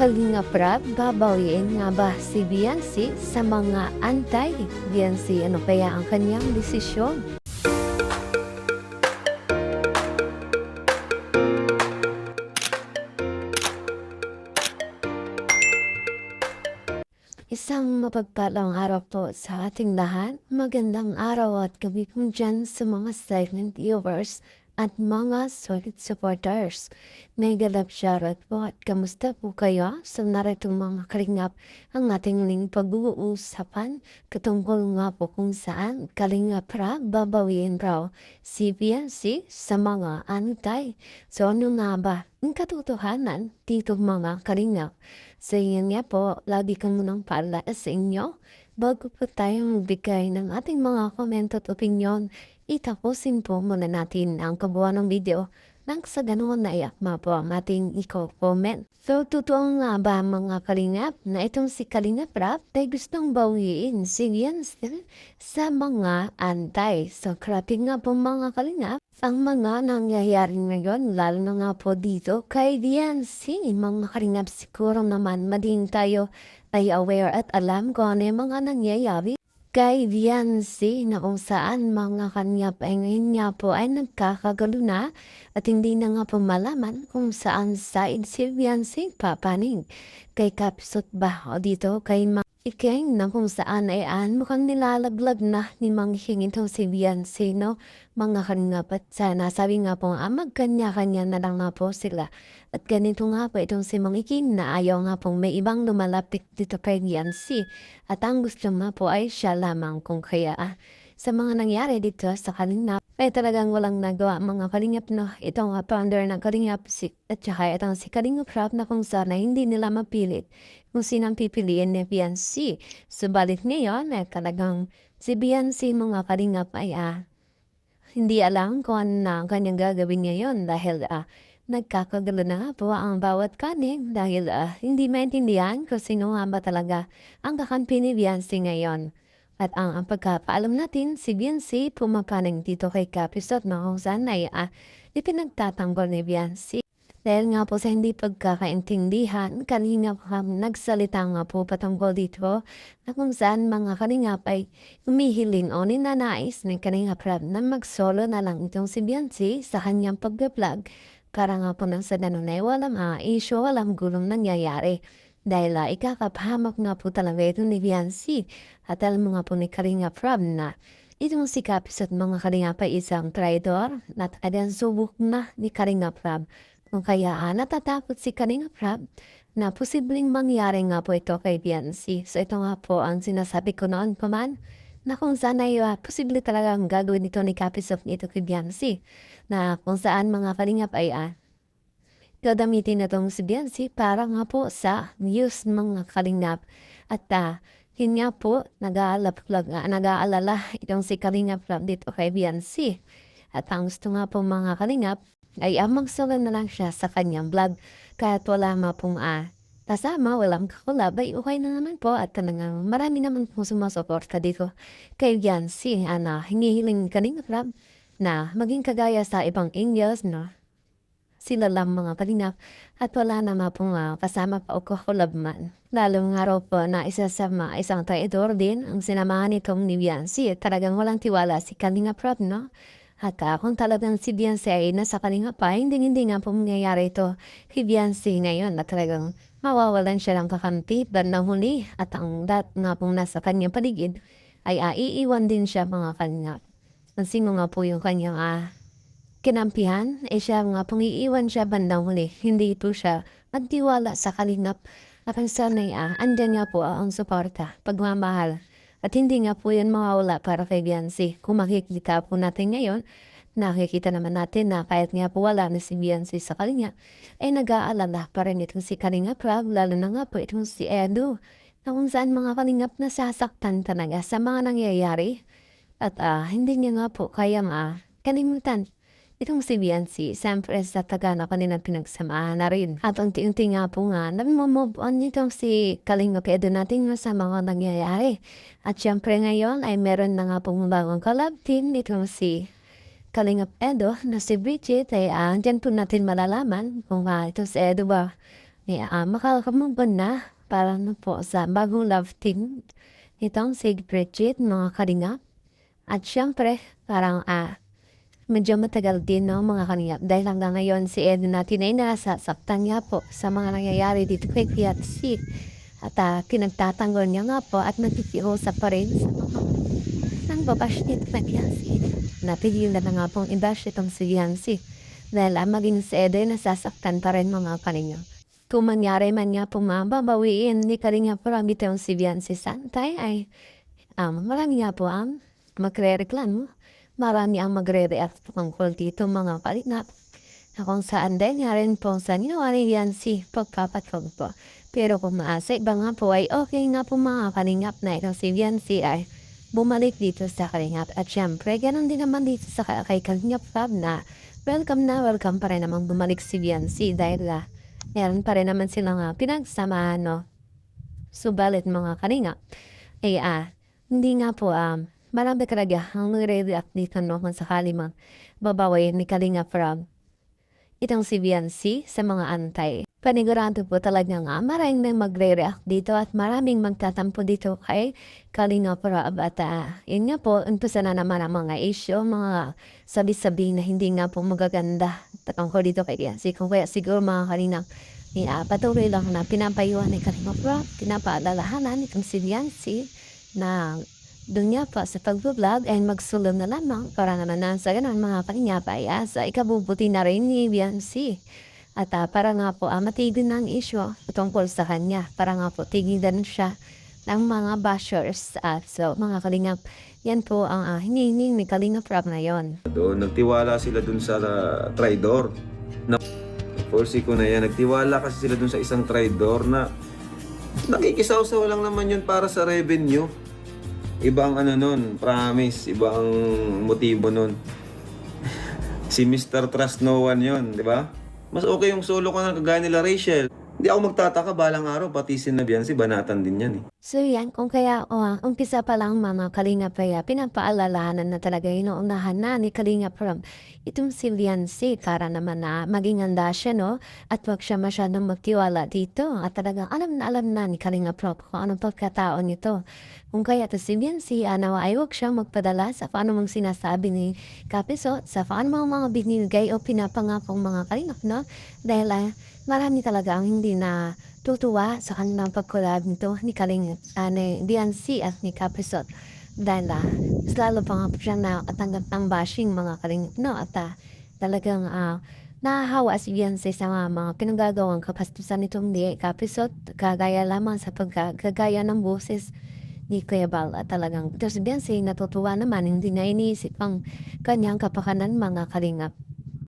Kalinga Prab, babawiin nga ba si Beyonce sa mga anti-Beyonce? Ano kaya ang kanyang desisyon? Isang mapagpalang araw po sa ating lahat. Magandang araw at gabi po dyan sa mga silent viewers at mga solid supporters. May galap shoutout po at kamusta po kayo? So naritong mga kalingap ang ating muling pag-uusapan katungkol nga po kung saan Kalingap Prab babawiin raw si Beyonce sa mga antay. So ano nga ba ang katotohanan dito mga kalingap? So yun nga po, lagi kang munang paalala sa inyo. Bago po tayo magbigay ng ating mga komento at opinyon, itapusin po muna natin ang kabuuan ng video nang sa ganoon na iakma po ang ating i-comment. So totoo nga ba mga kalingap na itong si Kalingap Prab ay gustong bawiin si Beyonce sa mga antay. So grabe nga po mga kalingap ang mga nangyayari ngayon, lalo na nga po dito kay Beyonce. Mga kalingap, siguro naman mading tayo ay aware at alam kung ano yung mga nangyayari kay Beyonce na kung saan mga kalingap ay ngayon nga po ay nagkakagulo na at hindi na nga po malaman kung saan side si Beyonce papanig. Kay Kapisot ba o dito kay Iking na kung saan ay mukhang nilalaglag na ni Mang Hing itong si Beyonce, no? Mga kalingap at sana sabi nga po magkanya-kanya na lang nga po sila. At ganito nga po itong si Mang Iking na ayaw nga pong may ibang lumalapit dito kay Beyonce. At ang gusto nga po ay siya lamang kung kaya sa mga nangyari dito sa Kalingap ay talagang walang nagawa mga Kalingap, no? Itong founder ng Kalingap at saka itong si Kalingap Prab na kung saan ay hindi nila mapilit kung sinang pipiliin ni Beyonce. Subalit ngayon ay talagang si Beyonce mga Kalingap ay hindi alam kung ano na kanyang gagawin ngayon dahil nagkakagulo na nga po ang bawat kanin dahil hindi maintindihan kung sino nga ba talaga ang kakampi ni Beyonce ngayon. At ang pagkapaalam natin, si Beyonce pumapanig dito kay Kapisot na kung saan ay ipinagtatanggol ni Beyonce. Dahil nga po sa hindi pagkakaintindihan, kanina nagsalita nga po patungkol dito na kung saan mga kalingap ay humihiling o ninanais ni Kalingap Prab na mag-solo na lang itong si Beyonce sa kanyang pag-vlog para nga po nang sa ganun ay walang issue, walang gulong nangyayari. Dahil ikakapahamak nga po talaga ito ni Beyonce. At alam mo nga po ni Kalingap Prab na itong si Kapisot mga kalingap ay isang traitor at adan subok na ni Kalingap Prab. Kung kaya natatakot si Kalingap Prab na posibleng mangyari nga po ito kay Beyonce. So ito nga po ang sinasabi ko noon pa man na kung saan ay posible talagang gagawin ito ni Kapisot nito kay Beyonce. Na kung saan mga kalingap ay gagamitin na itong si Beyonce para nga po sa news mga kalingap. At yun nga po, nag-aalala itong si Kalingap Prab dito kay Beyonce. At ang gusto nga po mga kalingap ay magsolo na lang siya sa kanyang vlog. Kahit wala pong kasama, walang kakulab, ay okay na naman po. At talagang marami naman pong sumasuporta dito kay Beyonce. Hinihiling Kalingap Prab na maging kagaya sa ibang angels, no? Sila lang mga kalingap at wala naman pong kasama pa o kakulab man. Lalong nga raw po na isang traidor din ang sinamahan nitong ni Beyonce. Talagang walang tiwala si Kalingap Prab, no? At kung talagang si Beyonce ay nasa Kalingap pa, hindi nga po mangyayari ito kay Beyonce ngayon na talagang mawawalan siya ng kakampi na huli at ang nga pong nasa kanyang paligid ay iiwan din siya mga kalingap. Ang sino nga po yung kanyang kinampihan, siya nga pong iiwan siya bandang huli. Hindi po siya magtiwala sa Kalingap. At ang sanay andyan nga po ang suporta, pagmamahal. At hindi nga po yan mawawala para kay Beyonce. Kung makikita po natin ngayon, nakikita naman natin na kahit nga po wala na si Beyonce sa Kalingap, ay nag-aalala pa rin itong si Kalingap Prab, lalo na nga po itong si Edu, na kung saan mga Kalingap nasasaktan talaga sa mga nangyayari. At hindi niya nga po kayang kalimutan itong si Beyonce, siyempre sa taga na kanilang pinagsamahan na rin. At unti-unti nga po nag-move on itong si Kalingap Edu natin sa mga nangyayari. At siyempre ngayon ay meron na nga pong bagong collab team itong si Kalingap Edu na si Bridget ay dyan po natin malalaman kung ito si Edu ba Makakamove na para na po sa bagong love team nitong si Bridget, mga kalingap. At siyempre, parang medyo matagal din no mga kalingap dahil hanggang ngayon si Eden natin ay nasasaktan niya po sa mga nangyayari dito kay Piatsi. At pinagtatanggol niya nga po at nakikiusap pa rin sa mga nang babash nito na Piatsi. Natigil na nga pong i-bash itong si Yancy dahil maging si Eden nasasaktan pa rin mga kalingap. Kung mangyari man niya pong mababawiin ni Kalingap Rob itong si Yancy Santay ay marami nga po ang magre-reklamo. Marami ang magre-react tungkol dito mga kalingap. Na kung saan din nga rin po sa ginawa ni Yancy pagpapatog po. Pero kung maasa iba nga po ay okay nga po mga kalingap na itong si Yancy ay bumalik dito sa Kalingap. At syempre, ganun din naman dito sa kay Kalingap Rob na welcome pa rin namang bumalik si Yancy dahil meron pa rin naman silang pinagsamahan, no? Subalit mga kalingap, ay hindi nga po, marami talaga ang nire-react dito, no? Kung sakali mang babawi ni Kalingap Rob itong si Yancy sa mga antay. Panigurado po talaga nga maraming magre-react dito at maraming magtatampo dito kay Kalingap Rob. At yun nga po, umpisa na naman ang mga issue, mga sabi-sabi na hindi nga po magaganda tungkol dito kay Yancy. Kung kaya siguro mga kalingap, patuloy lang na pinapayuhan ni Kalingap Rob, pinapaalalahanan itong si Yancy na doon niya pa sa pag-vlog ay magsulong na lamang para naman na sa ganun mga kalingap ay sa ikabubuti na rin ni Yancy. At para nga po matigil na ang issue tungkol sa kanya. Para nga po tigilan siya ng mga bashers. So mga kalingap, yan po ang hinihiling ni Kalingap Rob na yon. Doon, nagtiwala sila dun sa traidor. Forsi ko na yan, nagtiwala kasi sila dun sa isang traidor na nakikisaw-saw lang naman yun para sa revenue. Iba ang nun, promise, iba ang motibo nun. Si Mr. Trust No One yun, di ba? Mas okay yung solo ko na kagaya nila Rachel. Hindi ako magtataka, balang araw, pati si Yancy, banatan din yan eh. So yan, kung kaya umpisa pa lang mga Kalingap ay pinapaalalahanan na talaga inuunahan na ni Kalingap Rob itong si Yancy para naman na maging handa siya, no? At wag siya masyadong magtiwala dito. At talagang alam na ni Kalingap Rob kung anong pagkataon nito. Kung kaya to si Yancy, nawa ay wag siyang magpadala sa paano mong sinasabi ni Kapisot, sa paano mga binigay o pinapangakong mga Kalingap, no? Dahil marami talaga ang hindi na tutuwa sa kanilang pag-collab nito ni Yancy at ni Kapisot. Dahil mas lalo pa nga po siyang nakatanggap ng bashing mga Kalingap, no? At talagang nahahawa si Yancy sa mga pinagagawang kapastusan nitong ni Kapisot, kagaya lamang sa pagkagaya ng boses ni Kuya Bal. At talagang ito si Yancy natutuwa naman, hindi na iniisip ang kanyang kapakanan mga Kalingap.